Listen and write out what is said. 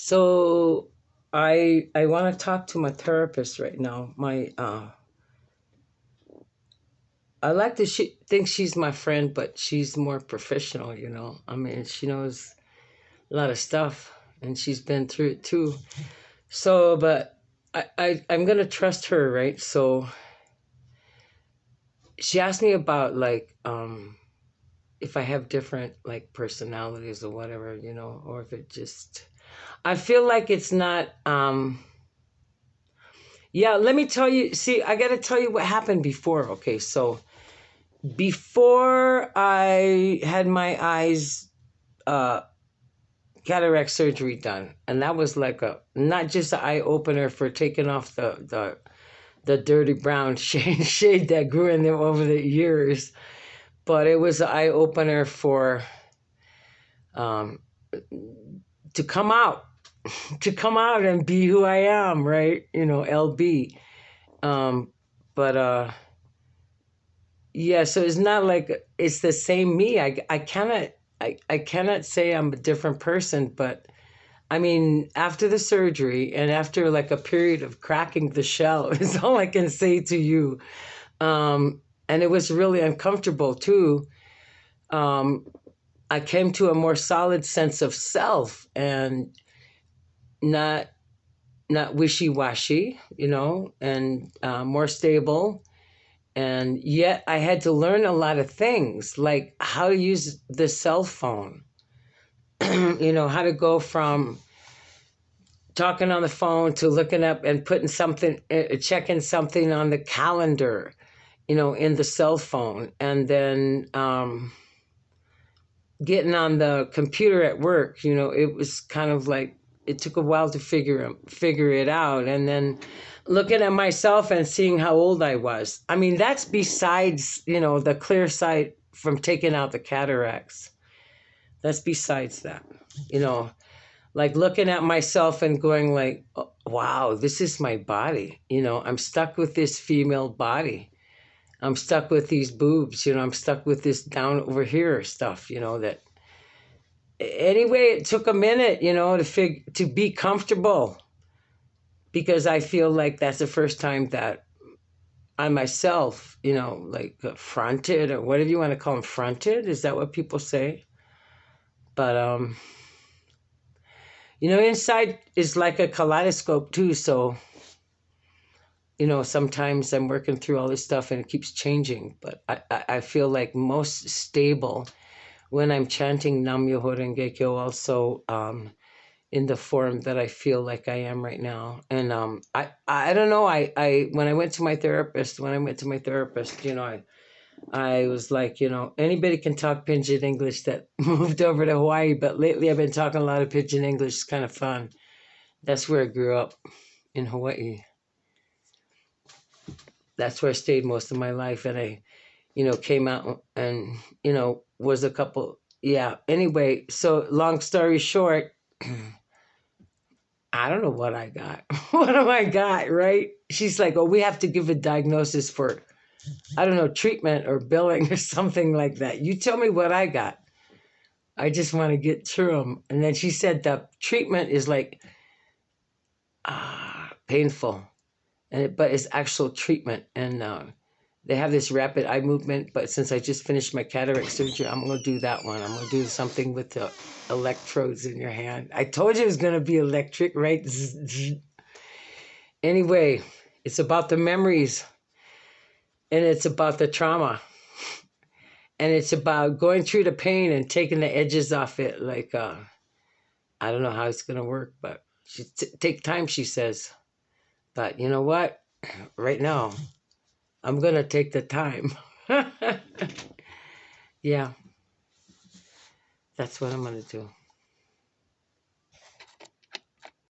So I want to talk to my therapist right now. I like to think she's my friend, but she's more professional, you know. I mean, she knows a lot of stuff and she's been through it too. So, but I'm gonna trust her, right? So she asked me about like if I have different like personalities or whatever, you know, or if it just I feel like it's not yeah, let me tell you. See, I got to tell you what happened before. Okay, so before I had my eyes uh, cataract surgery done, and that was like a not just an eye opener for taking off the dirty brown shade that grew in there over the years, but it was an eye opener for um, to come out, to come out and be who I am, right? You know, LB. Um, but yeah, so it's not like it's the same me. I cannot say I'm a different person, but I mean, after the surgery and after like a period of cracking the shell is all I can say to you. And it was really uncomfortable too. Um, I came to a more solid sense of self and not not wishy-washy, you know, and more stable. And yet I had to learn a lot of things, like how to use the cell phone, you know, how to go from talking on the phone to looking up and putting something, checking something on the calendar, you know, in the cell phone. And then getting on the computer at work, you know, it was kind of like, it took a while to figure it out. And then looking at myself and seeing how old I was. I mean, that's besides, you know, the clear sight from taking out the cataracts. That's besides that, you know, like looking at myself and going like, oh, wow, this is my body. You know, I'm stuck with this female body. I'm stuck with these boobs, you know, I'm stuck with this down over here stuff, you know, that anyway, it took a minute, you know, to be comfortable, because I feel like that's the first time that I myself, you know, like fronted, or whatever you want to call them, fronted. Is that what people say? But you know, inside is like a kaleidoscope too. So you know, sometimes I'm working through all this stuff and it keeps changing. But I feel like most stable when I'm chanting Nam Myoho Renge Kyo, also in the form that I feel like I am right now. And I don't know, when I went to my therapist, you know, I was like, you know, anybody can talk Pidgin English that moved over to Hawaii, but lately I've been talking a lot of Pidgin English. It's kind of fun. That's where I grew up, in Hawaii. That's where I stayed most of my life. And I, you know, came out and, you know, was a couple, yeah. Anyway, so long story short, I don't know what I got. What do I got, right? She's like, oh, we have to give a diagnosis for, I don't know, treatment or billing or something like that. You tell me what I got. I just want to get through them. And then she said the treatment is like painful, but it's actual treatment. And they have this rapid eye movement, but since I just finished my cataract surgery, I'm going to do that one. I'm going to do something with the electrodes in your hand. I told you it was going to be electric, right? Anyway, it's about the memories, and it's about the trauma, and it's about going through the pain and taking the edges off it. Like, I don't know how it's going to work, but take time, she says. But you know what? Right now, I'm going to take the time. Yeah, that's what I'm going to do.